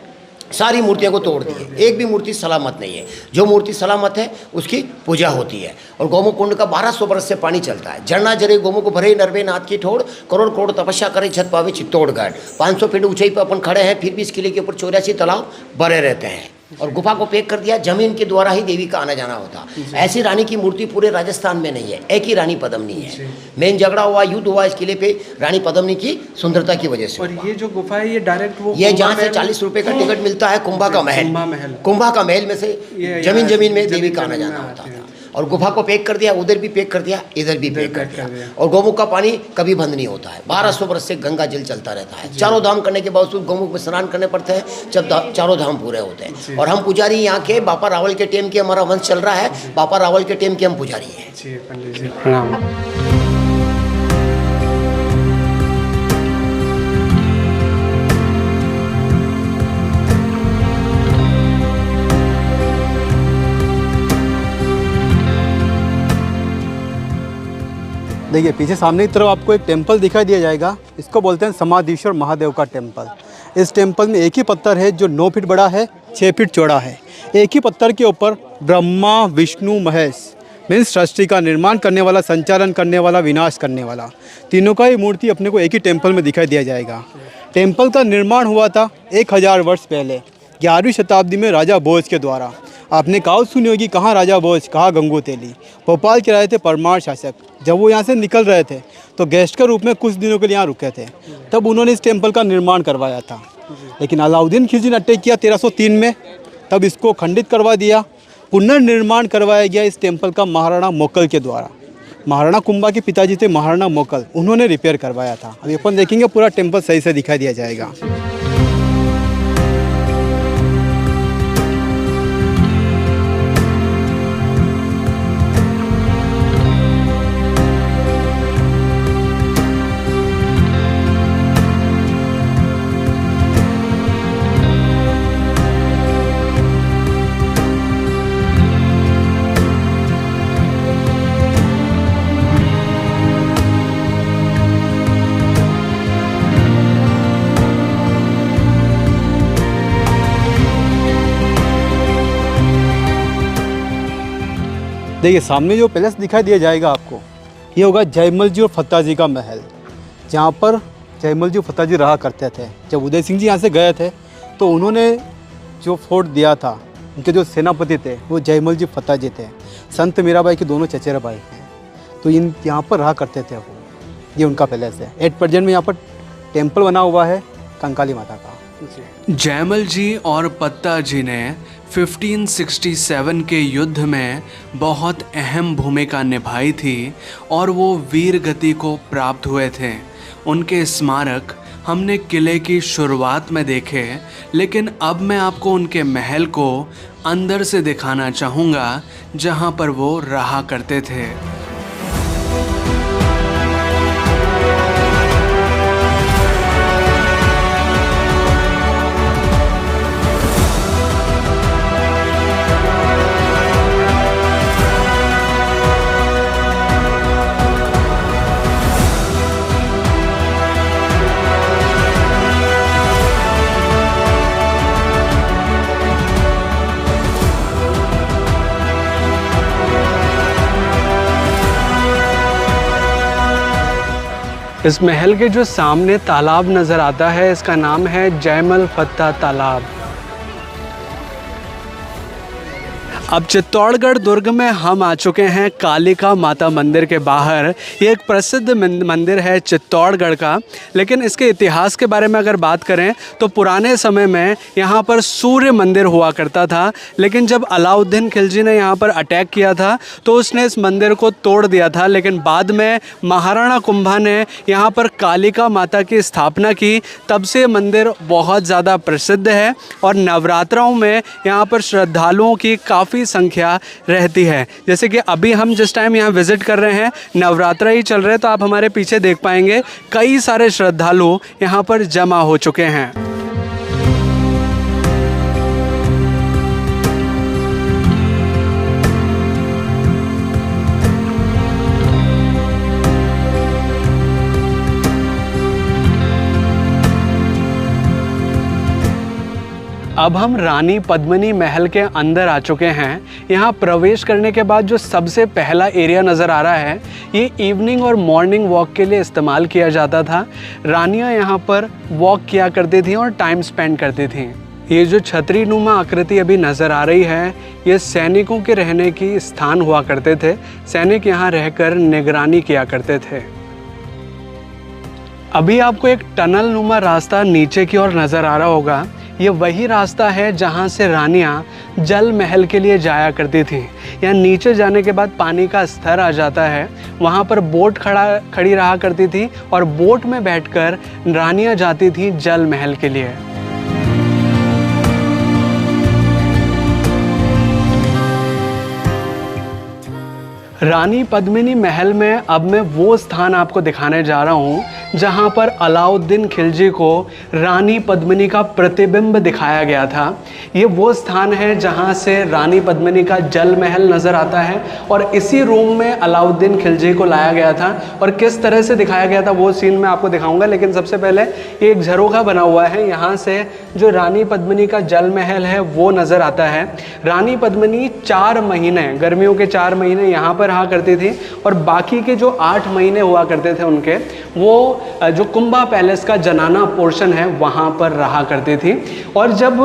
सारी मूर्तियों को तोड़ दिए। एक भी मूर्ति सलामत नहीं है। जो मूर्ति सलामत है उसकी पूजा होती है। और गोमुख कुंड का 1200 बरस से पानी चलता है। झरना जरे गोमुख को भरे नरवे नाथ की ठोड़, करोड़ करोड़ तपस्या करे छत पावे चित्तौड़गढ़। 500 फीट ऊंचाई पर अपन खड़े हैं, फिर भी इस किले के ऊपर 84 तालाब भरे रहते हैं। और गुफा को पैक कर दिया, जमीन के द्वारा ही देवी का आना जाना होता। ऐसी रानी की मूर्ति पूरे राजस्थान में नहीं है, एक ही रानी पद्मिनी है। मेन झगड़ा हुआ, युद्ध हुआ इस किले पे रानी पद्मिनी की सुंदरता की वजह से। और ये जो गुफा है ये डायरेक्ट वो ये जहाँ से 40 रुपए का टिकट मिलता है, कुंभा का महल, कुंभा का महल में से जमीन में देवी का आना जाना होता था। और गुफा को पैक कर दिया, उधर भी पैक कर दिया, इधर भी पैक कर दिया। और गोमुख का पानी कभी बंद नहीं होता है। 1200 वर्ष से गंगा जल चलता रहता है। चारों धाम करने के बावजूद गोमुख में स्नान करने पड़ते हैं जब चारों धाम पूरे होते हैं। और हम पुजारी यहाँ के बापा रावल के टेम के हमारा वंश चल रहा है। बापा रावल के टेम के हम पुजारी हैं। जी पंडित जी प्रणाम। देखिए पीछे सामने की तरफ आपको एक टेम्पल दिखाई दिया जाएगा। इसको बोलते हैं समाधीश्वर महादेव का टेम्पल। इस टेम्पल में एक ही पत्थर है जो 9 फीट बड़ा है, 6 फीट चौड़ा है। एक ही पत्थर के ऊपर ब्रह्मा विष्णु महेश मीन्स सृष्टि का निर्माण करने वाला, संचालन करने वाला, विनाश करने वाला, तीनों का ही मूर्ति अपने को एक ही टेम्पल में दिखाई दिया जाएगा। टेम्पल का निर्माण हुआ था 1000 वर्ष पहले 11वीं शताब्दी में राजा भोज के द्वारा। आपने कहावत सुनी होगी, कहाँ राजा भोज कहाँ गंगू तेली। भोपाल के रहे थे परमार शासक। जब वो यहाँ से निकल रहे थे तो गेस्ट के रूप में कुछ दिनों के लिए यहाँ रुके थे। तब उन्होंने इस टेम्पल का निर्माण करवाया था। लेकिन अलाउद्दीन खिलजी ने अटैक किया 1303 में, तब इसको खंडित करवा दिया। पुनर्निर्माण करवाया गया इस टेम्पल का महाराणा मोकल के द्वारा। महाराणा कुंभा के पिताजी थे महाराणा मोकल, उन्होंने रिपेयर करवाया था। अभी अपन देखेंगे पूरा टेम्पल सही से दिखाई दिया जाएगा। देखिए सामने जो पैलेस दिखाई दिया जाएगा आपको, ये होगा जयमल जी और फतेह जी का महल, जहाँ पर जयमल जी और फतेह जी रहा करते थे। जब उदय सिंह जी यहाँ से गए थे तो उन्होंने जो फोर्ट दिया था, उनके जो सेनापति थे वो जयमल जी फतेह जी थे। संत मीराबाई के दोनों चचेरे भाई हैं, तो इन यहाँ पर रहा करते थे वो। ये उनका पैलेस है। एट प्रेजेंट में यहाँ पर टेम्पल बना हुआ है कंकाली माता का। जयमल जी और पत्ता जी ने 1567 के युद्ध में बहुत अहम भूमिका निभाई थी और वो वीर गति को प्राप्त हुए थे। उनके स्मारक हमने किले की शुरुआत में देखे, लेकिन अब मैं आपको उनके महल को अंदर से दिखाना चाहूँगा जहाँ पर वो रहा करते थे। इस महल के जो सामने तालाब नज़र आता है, इसका नाम है जयमल फत्ता तालाब। अब चित्तौड़गढ़ दुर्ग में हम आ चुके हैं कालिका माता मंदिर के बाहर। ये एक प्रसिद्ध मंदिर है चित्तौड़गढ़ का, लेकिन इसके इतिहास के बारे में अगर बात करें तो पुराने समय में यहाँ पर सूर्य मंदिर हुआ करता था, लेकिन जब अलाउद्दीन खिलजी ने यहाँ पर अटैक किया था तो उसने इस मंदिर को तोड़ दिया था। लेकिन बाद में महाराणा कुंभा ने यहाँ पर कालिका माता की स्थापना की, तब से मंदिर बहुत ज़्यादा प्रसिद्ध है और नवरात्रों में यहाँ पर श्रद्धालुओं की काफ़ी संख्या रहती है। जैसे कि अभी हम जिस टाइम यहाँ विजिट कर रहे हैं नवरात्रा ही चल रहे हैं, तो आप हमारे पीछे देख पाएंगे कई सारे श्रद्धालु यहाँ पर जमा हो चुके हैं। अब हम रानी पद्मिनी महल के अंदर आ चुके हैं। यहाँ प्रवेश करने के बाद जो सबसे पहला एरिया नज़र आ रहा है, ये इवनिंग और मॉर्निंग वॉक के लिए इस्तेमाल किया जाता था। रानियाँ यहाँ पर वॉक किया करती थीं और टाइम स्पेंड करती थीं। ये जो छतरी नुमा आकृति अभी नज़र आ रही है, ये सैनिकों के रहने की स्थान हुआ करते थे। सैनिक यहाँ रहकर निगरानी किया करते थे। अभी आपको एक टनल नुमा रास्ता नीचे की ओर नज़र आ रहा होगा। ये वही रास्ता है जहाँ से रानियाँ जल महल के लिए जाया करती थी। यहाँ नीचे जाने के बाद पानी का स्तर आ जाता है, वहाँ पर बोट खड़ी रहा करती थी और बोट में बैठकर रानियाँ जाती थी जल महल के लिए। रानी पद्मिनी महल में अब मैं वो स्थान आपको दिखाने जा रहा हूँ जहाँ पर अलाउद्दीन खिलजी को रानी पद्मिनी का प्रतिबिंब दिखाया गया था। ये वो स्थान है जहाँ से रानी पद्मिनी का जल महल नज़र आता है और इसी रूम में अलाउद्दीन खिलजी को लाया गया था। और किस तरह से दिखाया गया था वो सीन मैं आपको दिखाऊंगा, लेकिन सबसे पहले ये एक झरोखा बना हुआ है। यहाँ से जो रानी पद्मिनी का जल महल है वो नज़र आता है। रानी पद्मिनी 4 महीने, गर्मियों के 4 महीने यहाँ पर रहा करती थी और बाकी के जो 8 महीने हुआ करते थे उनके, वो जो कुंभा पैलेस का जनाना पोर्शन है वहाँ पर रहा करती थी। और जब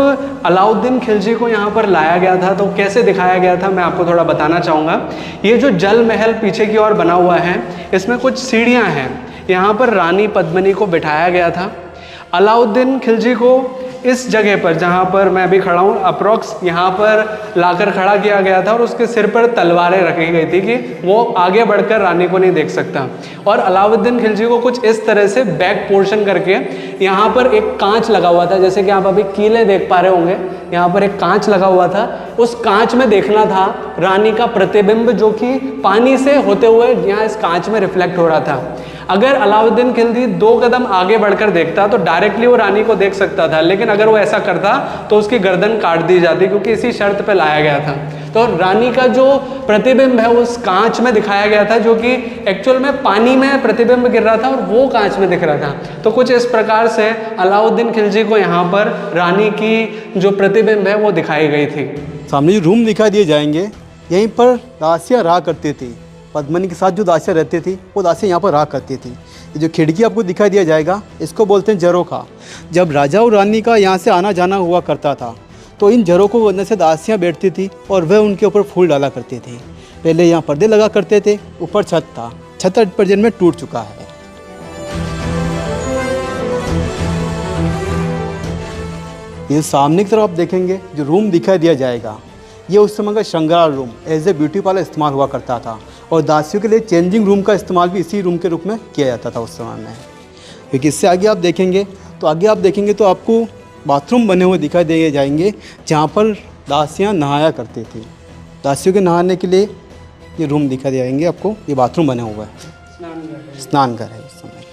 अलाउद्दीन खिलजी को यहाँ पर लाया गया था तो कैसे दिखाया गया था मैं आपको थोड़ा बताना चाहूँगा। ये जो जल महल पीछे की ओर बना हुआ है, इसमें कुछ सीढ़ियाँ हैं। यहाँ पर रानी पद्मिनी को बिठाया गया था। अलाउद्दीन खिलजी को इस जगह पर जहाँ पर मैं अभी खड़ा हूँ अप्रॉक्स यहाँ पर लाकर खड़ा किया गया था और उसके सिर पर तलवारें रखी गई थी कि वो आगे बढ़कर रानी को नहीं देख सकता। और अलाउद्दीन खिलजी को कुछ इस तरह से बैक पोर्शन करके यहाँ पर एक कांच लगा हुआ था, जैसे कि आप अभी कीले देख पा रहे होंगे, यहाँ पर एक कांच लगा हुआ था। उस कांच में देखना था रानी का प्रतिबिंब जो कि पानी से होते हुए यहाँ इस कांच में रिफ्लेक्ट हो रहा था। अगर अलाउद्दीन खिलजी 2 कदम आगे बढ़कर देखता तो डायरेक्टली वो रानी को देख सकता था, लेकिन अगर वो ऐसा करता तो उसकी गर्दन काट दी जाती, क्योंकि इसी शर्त पे लाया गया था। तो रानी का जो प्रतिबिंब है उस कांच में दिखाया गया था, जो कि एक्चुअल में पानी में प्रतिबिंब गिर रहा था और वो कांच में दिख रहा था। तो कुछ इस प्रकार से अलाउद्दीन खिलजी को यहाँ पर रानी की जो प्रतिबिंब है वो दिखाई गई थी। सामने जो रूम दिखाई दिए जाएंगे, यहीं पर दासियाँ रहा करती थी। पद्मिनी के साथ जो दासियाँ रहती थी वो दासियाँ यहाँ पर रहा करती थी। ये जो खिड़की आपको दिखाई दिया जाएगा, इसको बोलते हैं झरोखा। जब राजा और रानी का यहाँ से आना जाना हुआ करता था तो इन झरोखों के अंदर से दासियाँ बैठती थी और वह उनके ऊपर फूल डाला करती थी। पहले यहाँ पर्दे लगा करते थे, ऊपर छत था। छत प्रेजेंट में टूट चुका है। ये सामने की तरफ आप देखेंगे जो रूम दिखाई दिया जाएगा, ये उस समय का श्रृंगार room as a beauty parlour इस्तेमाल हुआ करता था और दासियों के लिए चेंजिंग रूम का इस्तेमाल भी इसी रूम के रूप में किया जाता था उस समय में। क्योंकि इससे आगे आप देखेंगे तो आपको बाथरूम बने हुए दिखाई दे जाएंगे, जहाँ पर दासियाँ नहाया करती थी। दासियों के नहाने के लिए ये रूम दिखाई दे जाएंगे आपको। ये बाथरूम बने हुआ है, स्नान घर है उस समय।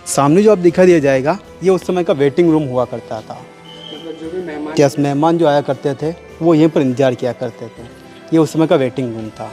सामने जो आप दिखाई दिया जाएगा, ये उस समय का वेटिंग रूम हुआ करता था। क्या मेहमान जो आया करते थे वो यहीं पर इंतजार किया करते थे। ये उस समय का वेटिंग रूम था।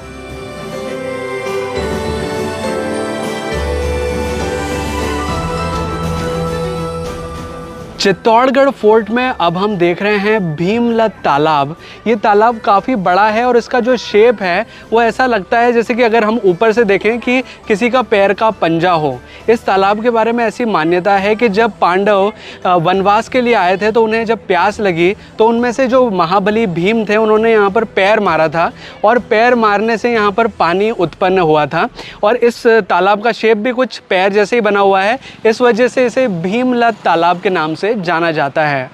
चित्तौड़गढ़ फोर्ट में अब हम देख रहे हैं भीमलत तालाब। ये तालाब काफ़ी बड़ा है और इसका जो शेप है वो ऐसा लगता है जैसे कि अगर हम ऊपर से देखें कि किसी का पैर का पंजा हो। इस तालाब के बारे में ऐसी मान्यता है कि जब पांडव वनवास के लिए आए थे तो उन्हें जब प्यास लगी तो उनमें से जो महाबली भीम थे उन्होंने यहाँ पर पैर मारा था और पैर मारने से यहाँ पर पानी उत्पन्न हुआ था और इस तालाब का शेप भी कुछ पैर जैसे ही बना हुआ है। इस वजह से इसे भीमलत तालाब के नाम से जाना जाता है।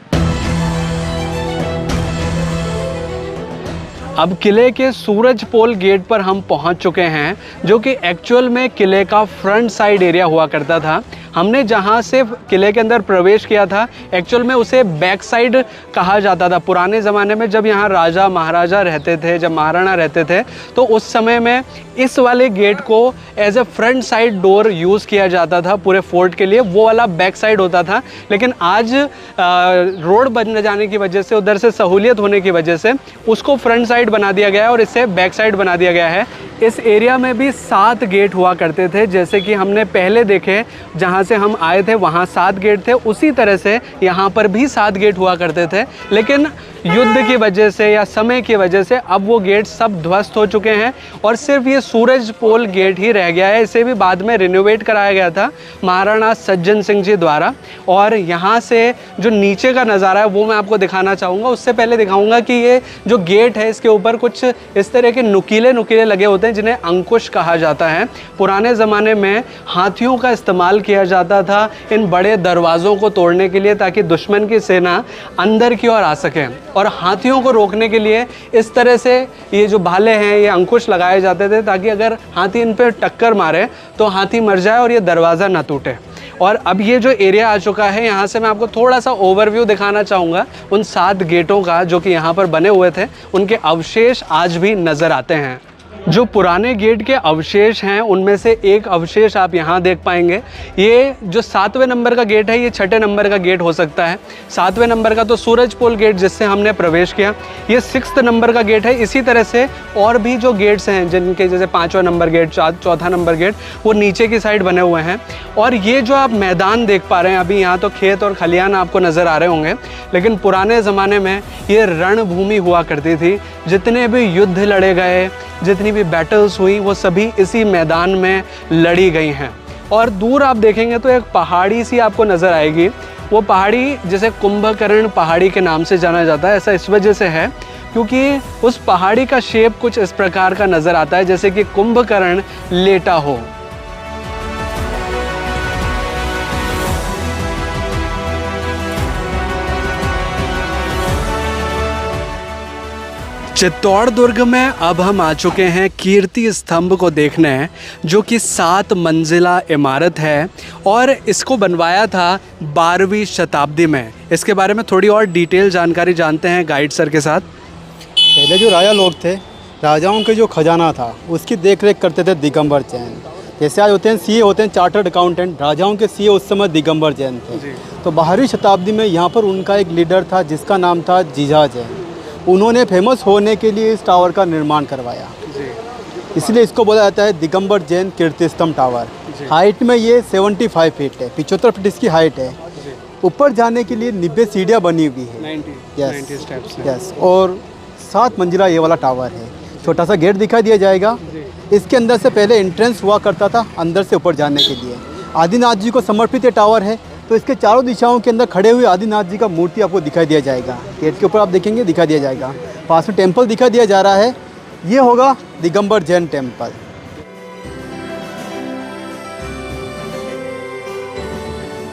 अब किले के सूरज पोल गेट पर हम पहुंच चुके हैं, जो कि एक्चुअल में किले का फ्रंट साइड एरिया हुआ करता था। हमने जहां से किले के अंदर प्रवेश किया था एक्चुअल में उसे बैक साइड कहा जाता था। पुराने ज़माने में जब यहाँ राजा महाराजा रहते थे, जब महाराणा रहते थे, तो उस समय में इस वाले गेट को as a front side door use किया जाता था पूरे फोर्ट के लिए। वो वाला बैक साइड होता था, लेकिन आज रोड बन जाने की वजह से, उधर से सहूलियत होने की वजह से उसको फ्रंट साइड बना दिया गया है और इसे बैक साइड बना दिया गया है। इस एरिया में भी 7 गेट हुआ करते थे, जैसे कि हमने पहले देखे जहाँ से हम आए थे वहाँ 7 गेट थे, उसी तरह से यहाँ पर भी 7 गेट हुआ करते थे। लेकिन युद्ध की वजह से या समय की वजह से अब वो गेट सब ध्वस्त हो चुके हैं और सिर्फ ये सूरज पोल गेट ही रह गया है। इसे भी बाद में रिनोवेट कराया गया था महाराणा सज्जन सिंह जी द्वारा। और यहाँ से जो नीचे का नज़ारा है वो मैं आपको दिखाना चाहूँगा। उससे पहले दिखाऊँगा कि ये जो गेट है इसके ऊपर कुछ इस तरह के नुकीले नुकीले लगे होते हैं जिन्हें अंकुश कहा जाता है। पुराने ज़माने में हाथियों का इस्तेमाल किया जाता था इन बड़े दरवाज़ों को तोड़ने के लिए, ताकि दुश्मन की सेना अंदर की ओर आ सके। और हाथियों को रोकने के लिए इस तरह से ये जो भाले हैं ये अंकुश लगाए जाते थे, ताकि अगर हाथी इन पर टक्कर मारे तो हाथी मर जाए और ये दरवाज़ा ना टूटे। और अब ये जो एरिया आ चुका है, यहाँ से मैं आपको थोड़ा सा ओवरव्यू दिखाना चाहूँगा उन 7 गेटों का जो कि यहाँ पर बने हुए थे। उनके अवशेष आज भी नज़र आते हैं। जो पुराने गेट के अवशेष हैं उनमें से एक अवशेष आप यहाँ देख पाएंगे। ये जो 7वें नंबर का गेट है ये 6ठे नंबर का गेट हो सकता है। 7वें नंबर का तो सूरज पोल गेट जिससे हमने प्रवेश किया, ये 6th नंबर का गेट है। इसी तरह से और भी जो गेट्स हैं जिनके जैसे 5वां नंबर गेट, 4था नंबर गेट, वो नीचे की साइड बने हुए हैं। और ये जो आप मैदान देख पा रहे हैं अभी, यहाँ तो खेत और खलियान आपको नज़र आ रहे होंगे, लेकिन पुराने ज़माने में ये रणभूमि हुआ करती थी। जितने भी युद्ध लड़े गए, जितनी भी बैटल्स हुई, वो सभी इसी मैदान में लड़ी गई हैं। और दूर आप देखेंगे तो एक पहाड़ी सी आपको नज़र आएगी। वो पहाड़ी जिसे कुंभकर्ण पहाड़ी के नाम से जाना जाता है। ऐसा इस वजह से है क्योंकि उस पहाड़ी का शेप कुछ इस प्रकार का नज़र आता है जैसे कि कुंभकर्ण लेटा हो। चित्तौड़ दुर्ग में अब हम आ चुके हैं कीर्ति स्तंभ को देखने, जो कि 7 मंजिला इमारत है और इसको बनवाया था 12वीं शताब्दी में। इसके बारे में थोड़ी और डिटेल जानकारी जानते हैं गाइड सर के साथ। पहले जो राजा लोग थे, राजाओं के जो खजाना था उसकी देख रेख करते थे दिगंबर जैन। जैसे आज होते हैं सीए, होते हैं चार्टर्ड अकाउंटेंट, राजाओं के सीए उस समय दिगंबर जैन थे। तो 12वीं शताब्दी में यहाँ पर उनका एक लीडर था जिसका नाम था जीजा जैन। उन्होंने फेमस होने के लिए इस टावर का निर्माण करवाया, इसलिए इसको बोला जाता है दिगंबर जैन कीर्ति स्तंभ टावर। हाइट में ये 75 फीट है, 75 फीट इसकी हाइट है। ऊपर जाने के लिए 90 सीढ़ियाँ बनी हुई है। 90 स्टेप्स। यस। और 7 मंजिला ये वाला टावर है। छोटा सा गेट दिखाई दिया जाएगा। इसके अंदर से पहले एंट्रेंस हुआ करता था अंदर से ऊपर जाने के लिए। आदिनाथ जी को समर्पित ये टावर है। तो इसके चारों दिशाओं के अंदर खड़े हुए आदिनाथ जी का मूर्ति आपको दिखाई दिया जाएगा। गेट के ऊपर आप देखेंगे दिखाई दिया जाएगा। पास में टेंपल दिखाई दिया जा रहा है, ये होगा दिगंबर जैन टेंपल।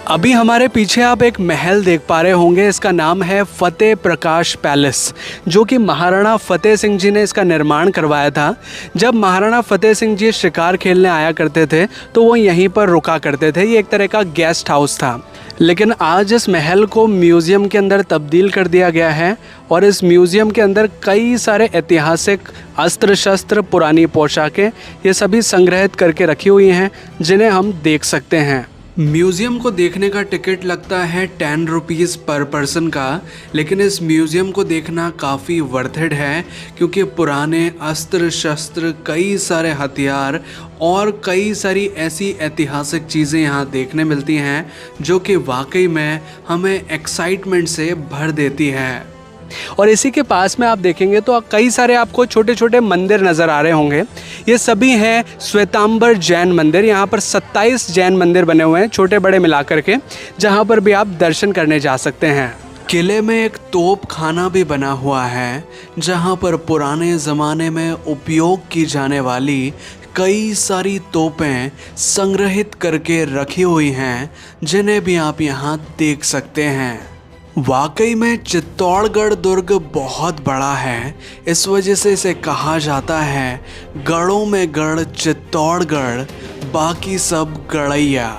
अभी हमारे पीछे आप एक महल देख पा रहे होंगे, इसका नाम है फतेह प्रकाश पैलेस, जो कि महाराणा फतेह सिंह जी ने इसका निर्माण करवाया था। जब महाराणा फतेह सिंह जी शिकार खेलने आया करते थे तो वो यहीं पर रुका करते थे। ये एक तरह का गेस्ट हाउस था। लेकिन आज इस महल को म्यूज़ियम के अंदर तब्दील कर दिया गया है और इस म्यूज़ियम के अंदर कई सारे ऐतिहासिक अस्त्र शस्त्र, पुरानी पोशाकें, ये सभी संग्रहित करके रखी हुई हैं जिन्हें हम देख सकते हैं। म्यूज़ियम को देखने का टिकट लगता है 10 रुपीज़ पर पर्सन का, लेकिन इस म्यूज़ियम को देखना काफ़ी वर्थ इट है क्योंकि पुराने अस्त्र शस्त्र, कई सारे हथियार और कई सारी ऐसी ऐतिहासिक चीज़ें यहाँ देखने मिलती हैं जो कि वाकई में हमें एक्साइटमेंट से भर देती हैं। और इसी के पास में आप देखेंगे तो कई सारे आपको छोटे छोटे मंदिर नज़र आ रहे होंगे। ये सभी हैं श्वेतांबर जैन मंदिर। यहाँ पर 27 जैन मंदिर बने हुए हैं, छोटे बड़े मिलाकर के, जहाँ पर भी आप दर्शन करने जा सकते हैं। किले में एक तोप खाना भी बना हुआ है जहाँ पर पुराने ज़माने में उपयोग की जाने वाली कई सारी तोपें संग्रहित करके रखी हुई हैं, जिन्हें भी आप यहाँ देख सकते हैं। वाकई में चित्तौड़गढ़ दुर्ग बहुत बड़ा है, इस वजह से इसे कहा जाता है गढ़ों में गढ़ चित्तौड़गढ़, बाकी सब गढ़ैया।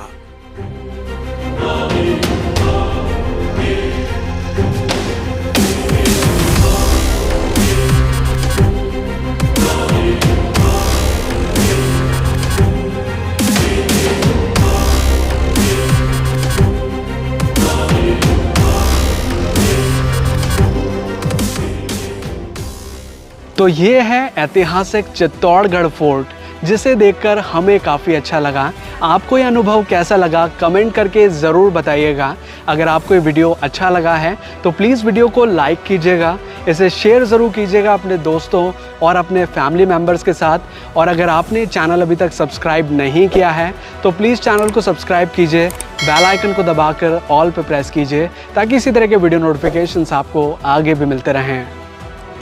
तो ये है ऐतिहासिक चित्तौड़गढ़ फोर्ट, जिसे देखकर हमें काफ़ी अच्छा लगा। आपको ये अनुभव कैसा लगा कमेंट करके ज़रूर बताइएगा। अगर आपको ये वीडियो अच्छा लगा है तो प्लीज़ वीडियो को लाइक कीजिएगा, इसे शेयर ज़रूर कीजिएगा अपने दोस्तों और अपने फैमिली मेम्बर्स के साथ। और अगर आपने चैनल अभी तक सब्सक्राइब नहीं किया है तो प्लीज़ चैनल को सब्सक्राइब कीजिए, बेल आइकन को दबाकर ऑल पे प्रेस कीजिए ताकि इसी तरह के वीडियो नोटिफिकेशंस आपको आगे भी मिलते रहें।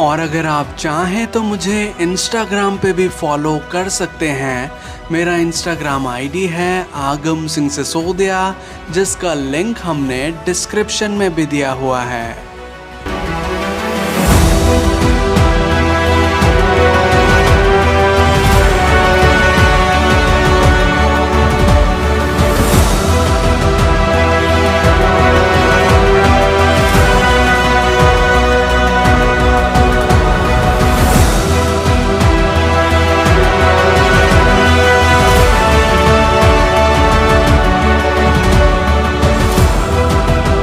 और अगर आप चाहें तो मुझे इंस्टाग्राम पे भी फॉलो कर सकते हैं। मेरा इंस्टाग्राम आईडी है आगम सिंह सिसोदिया, जिसका लिंक हमने डिस्क्रिप्शन में भी दिया हुआ है।